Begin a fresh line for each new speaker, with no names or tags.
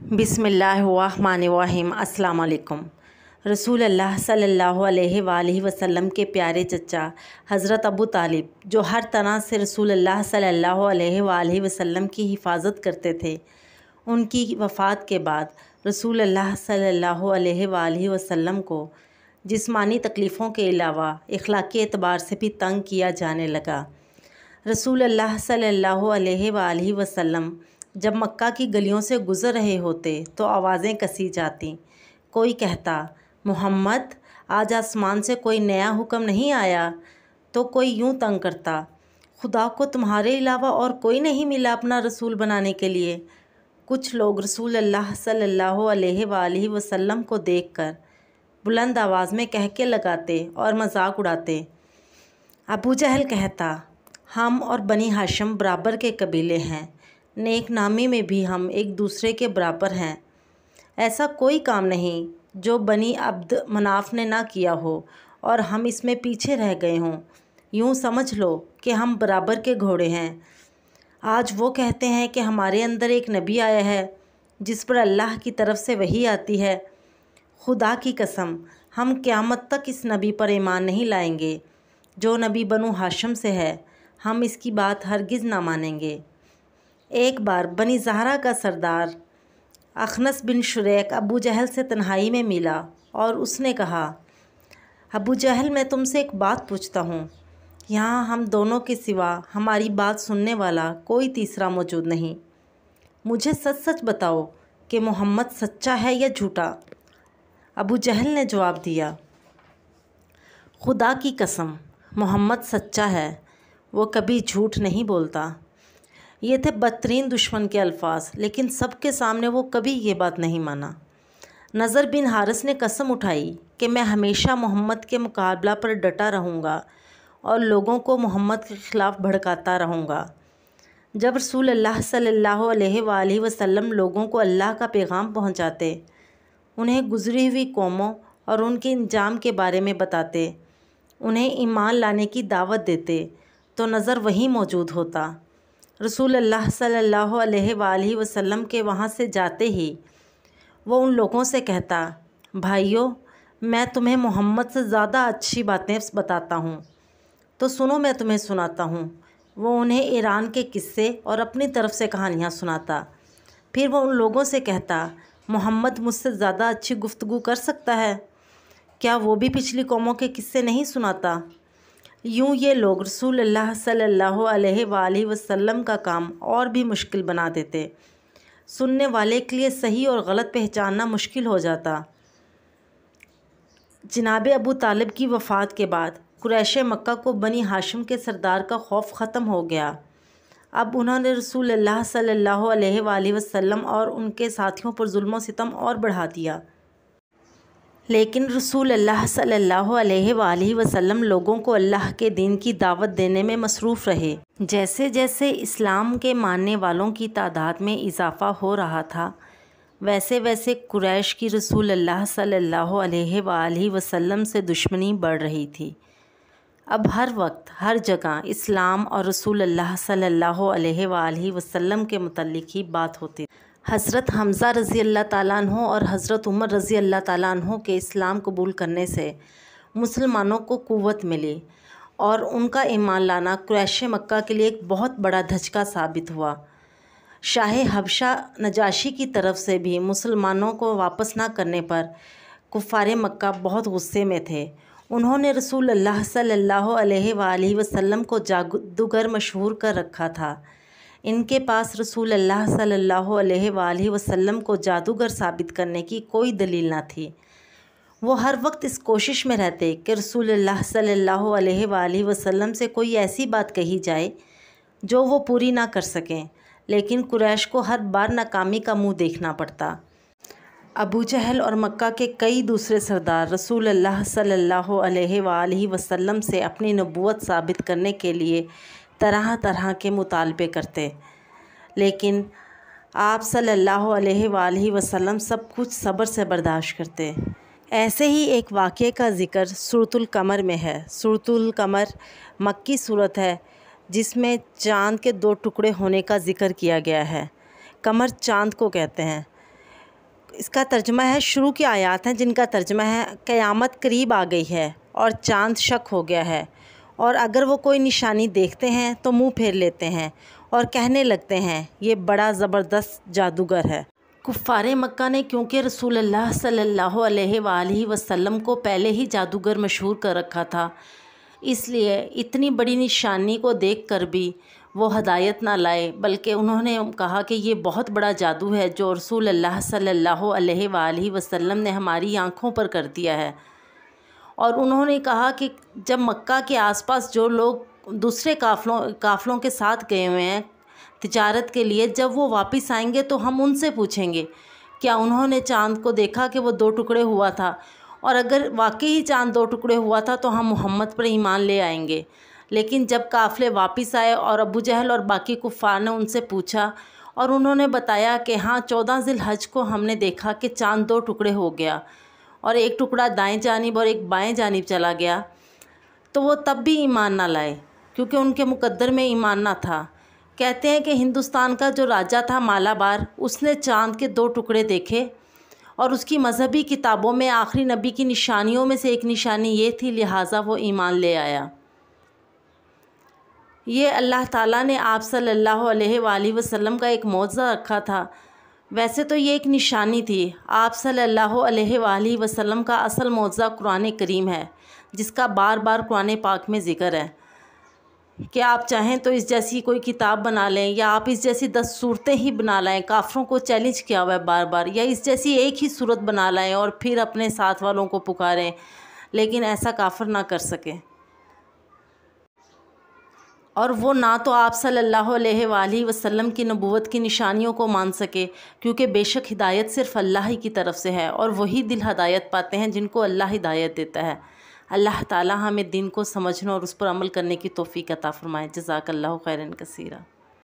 بسم اللہ الرحمن الرحیم۔ السلام علیکم۔ رسول اللہ صلی اللہ علیہ وآلہ وسلم کے پیارے چچا حضرت ابو طالب، جو ہر طرح سے رسول اللہ صلی اللہ علیہ وآلہ وسلم کی حفاظت کرتے تھے، ان کی وفات کے بعد رسول اللہ صلی اللہ علیہ وآلہ وسلم کو جسمانی تکلیفوں کے علاوہ اخلاقی اعتبار سے بھی تنگ کیا جانے لگا۔ رسول اللہ صلی اللہ علیہ وآلہ وسلم جب مکہ کی گلیوں سے گزر رہے ہوتے تو آوازیں کسی جاتیں۔ کوئی کہتا، محمد آج آسمان سے کوئی نیا حکم نہیں آیا؟ تو کوئی یوں تنگ کرتا، خدا کو تمہارے علاوہ اور کوئی نہیں ملا اپنا رسول بنانے کے لیے؟ کچھ لوگ رسول اللہ صلی اللہ علیہ وآلہ وسلم کو دیکھ کر بلند آواز میں کہکے لگاتے اور مذاق اڑاتے۔ ابو جہل کہتا، ہم اور بنی ہاشم برابر کے قبیلے ہیں، نیک نامی میں بھی ہم ایک دوسرے کے برابر ہیں۔ ایسا کوئی کام نہیں جو بنی عبد مناف نے نہ کیا ہو اور ہم اس میں پیچھے رہ گئے ہوں۔ یوں سمجھ لو کہ ہم برابر کے گھوڑے ہیں۔ آج وہ کہتے ہیں کہ ہمارے اندر ایک نبی آیا ہے جس پر اللہ کی طرف سے وحی آتی ہے۔ خدا کی قسم، ہم قیامت تک اس نبی پر ایمان نہیں لائیں گے جو نبی بنو ہاشم سے ہے۔ ہم اس کی بات ہرگز نہ مانیں گے۔ ایک بار بنی زہرہ کا سردار اخنس بن شریک ابو جہل سے تنہائی میں ملا اور اس نے کہا، ابو جہل، میں تم سے ایک بات پوچھتا ہوں۔ یہاں ہم دونوں کے سوا ہماری بات سننے والا کوئی تیسرا موجود نہیں۔ مجھے سچ سچ بتاؤ کہ محمد سچا ہے یا جھوٹا؟ ابو جہل نے جواب دیا، خدا کی قسم، محمد سچا ہے، وہ کبھی جھوٹ نہیں بولتا۔ یہ تھے بدترین دشمن کے الفاظ، لیکن سب کے سامنے وہ کبھی یہ بات نہیں مانا۔ نضر بن حارث نے قسم اٹھائی کہ میں ہمیشہ محمد کے مقابلہ پر ڈٹا رہوں گا اور لوگوں کو محمد کے خلاف بھڑکاتا رہوں گا۔ جب رسول اللہ صلی اللہ علیہ وآلہ وسلم لوگوں کو اللہ کا پیغام پہنچاتے، انہیں گزری ہوئی قوموں اور ان کے انجام کے بارے میں بتاتے، انہیں ایمان لانے کی دعوت دیتے، تو نظر وہیں موجود ہوتا۔ رسول اللہ صلی اللہ علیہ وآلہ وسلم کے وہاں سے جاتے ہی وہ ان لوگوں سے کہتا، بھائیو، میں تمہیں محمد سے زیادہ اچھی باتیں بتاتا ہوں، تو سنو میں تمہیں سناتا ہوں۔ وہ انہیں ایران کے قصے اور اپنی طرف سے کہانیاں سناتا۔ پھر وہ ان لوگوں سے کہتا، محمد مجھ سے زیادہ اچھی گفتگو کر سکتا ہے؟ کیا وہ بھی پچھلی قوموں کے قصے نہیں سناتا؟ یوں یہ لوگ رسول اللہ صلی اللہ علیہ وآلہ وسلم کا کام اور بھی مشکل بنا دیتے۔ سننے والے کے لیے صحیح اور غلط پہچاننا مشکل ہو جاتا۔ جناب ابو طالب کی وفات کے بعد قریش مکہ کو بنی ہاشم کے سردار کا خوف ختم ہو گیا۔ اب انہوں نے رسول اللہ صلی اللہ علیہ وآلہ وسلم اور ان کے ساتھیوں پر ظلم و ستم اور بڑھا دیا۔ لیکن رسول اللہ صلی اللہ علیہ وآلہ وسلم لوگوں کو اللہ کے دین کی دعوت دینے میں مصروف رہے۔ جیسے جیسے اسلام کے ماننے والوں کی تعداد میں اضافہ ہو رہا تھا، ویسے ویسے قریش کی رسول اللہ صلی اللہ علیہ وآلہ وسلم سے دشمنی بڑھ رہی تھی۔ اب ہر وقت ہر جگہ اسلام اور رسول اللہ صلی اللہ علیہ وآلہ وسلم کے متعلق ہی بات ہوتی تھی۔ حضرت حمزہ رضی اللہ تعالیٰ عنہ اور حضرت عمر رضی اللہ تعالیٰ عنہ کے اسلام قبول کرنے سے مسلمانوں کو قوت ملی اور ان کا ایمان لانا قریش مکہ کے لیے ایک بہت بڑا دھچکا ثابت ہوا۔ شاہ حبشہ نجاشی کی طرف سے بھی مسلمانوں کو واپس نہ کرنے پر کفار مکہ بہت غصے میں تھے۔ انہوں نے رسول اللہ صلی اللہ علیہ وآلہ وسلم کو جادوگر مشہور کر رکھا تھا۔ ان کے پاس رسول اللہ صلی اللہ علیہ وآلہ وسلم کو جادوگر ثابت کرنے کی کوئی دلیل نہ تھی۔ وہ ہر وقت اس کوشش میں رہتے کہ رسول اللہ صلی اللہ علیہ وآلہ وسلم سے کوئی ایسی بات کہی جائے جو وہ پوری نہ کر سکیں، لیکن قریش کو ہر بار ناکامی کا منہ دیکھنا پڑتا۔ ابو جہل اور مکہ کے کئی دوسرے سردار رسول اللہ صلی اللہ علیہ وآلہ وسلم سے اپنی نبوت ثابت کرنے کے لیے طرح طرح کے مطالبے کرتے، لیکن آپ صلی اللہ علیہ وآلہ وسلم سب کچھ صبر سے برداشت کرتے۔ ایسے ہی ایک واقعے کا ذکر سورۃ القمر میں ہے۔ سورۃ القمر مکی سورت ہے جس میں چاند کے 2 ٹکڑے ہونے کا ذکر کیا گیا ہے۔ قمر چاند کو کہتے ہیں۔ اس کا ترجمہ ہے، شروع کی آیات ہیں جن کا ترجمہ ہے قیامت قریب آ گئی ہے اور چاند شک ہو گیا ہے، اور اگر وہ کوئی نشانی دیکھتے ہیں تو منہ پھیر لیتے ہیں اور کہنے لگتے ہیں یہ بڑا زبردست جادوگر ہے۔ کفار مکہ نے کیونکہ رسول اللہ صلی اللہ علیہ وآلہ وسلم کو پہلے ہی جادوگر مشہور کر رکھا تھا، اس لیے اتنی بڑی نشانی کو دیکھ کر بھی وہ ہدایت نہ لائے، بلکہ انہوں نے کہا کہ یہ بہت بڑا جادو ہے جو رسول اللہ صلی اللہ علیہ وآلہ وسلم نے ہماری آنکھوں پر کر دیا ہے۔ اور انہوں نے کہا کہ جب مکہ کے آس پاس جو لوگ دوسرے قافلوں کے ساتھ گئے ہوئے ہیں تجارت کے لیے، جب وہ واپس آئیں گے تو ہم ان سے پوچھیں گے کیا انہوں نے چاند کو دیکھا کہ وہ 2 ٹکڑے ہوا تھا، اور اگر واقعی چاند 2 ٹکڑے ہوا تھا تو ہم محمد پر ایمان لے آئیں گے۔ لیکن جب قافلے واپس آئے اور ابو جہل اور باقی کفار نے ان سے پوچھا اور انہوں نے بتایا کہ ہاں 14 ذی الحج کو ہم نے دیکھا کہ چاند 2 ٹکڑے ہو گیا اور ایک ٹکڑا دائیں جانب اور ایک بائیں جانب چلا گیا، تو وہ تب بھی ایمان نہ لائے کیونکہ ان کے مقدر میں ایمان نہ تھا۔ کہتے ہیں کہ ہندوستان کا جو راجہ تھا مالابار، اس نے چاند کے 2 ٹکڑے دیکھے اور اس کی مذہبی کتابوں میں آخری نبی کی نشانیوں میں سے ایک نشانی یہ تھی، لہٰذا وہ ایمان لے آیا۔ یہ اللہ تعالیٰ نے آپ صلی اللہ علیہ وآلہ وسلم کا ایک معجزہ رکھا تھا۔ ویسے تو یہ ایک نشانی تھی، آپ صلی اللہ علیہ وآلہ وسلم کا اصل معجزہ قرآن کریم ہے، جس کا بار بار قرآن پاک میں ذکر ہے کہ آپ چاہیں تو اس جیسی کوئی کتاب بنا لیں، یا آپ اس جیسی 10 صورتیں ہی بنا لائیں، کافروں کو چیلنج کیا ہوا ہے بار بار، یا اس جیسی ایک ہی صورت بنا لائیں اور پھر اپنے ساتھ والوں کو پکاریں، لیکن ایسا کافر نہ کر سکے۔ اور وہ نہ تو آپ صلی اللہ علیہ وآلہ وسلم کی نبوت کی نشانیوں کو مان سکے، کیونکہ بے شک ہدایت صرف اللہ ہی کی طرف سے ہے، اور وہی دل ہدایت پاتے ہیں جن کو اللہ ہدایت دیتا ہے۔ اللہ تعالی ہمیں دین کو سمجھنے اور اس پر عمل کرنے کی توفیق عطا فرمائے۔ جزاک اللہ خیرا کثیرا۔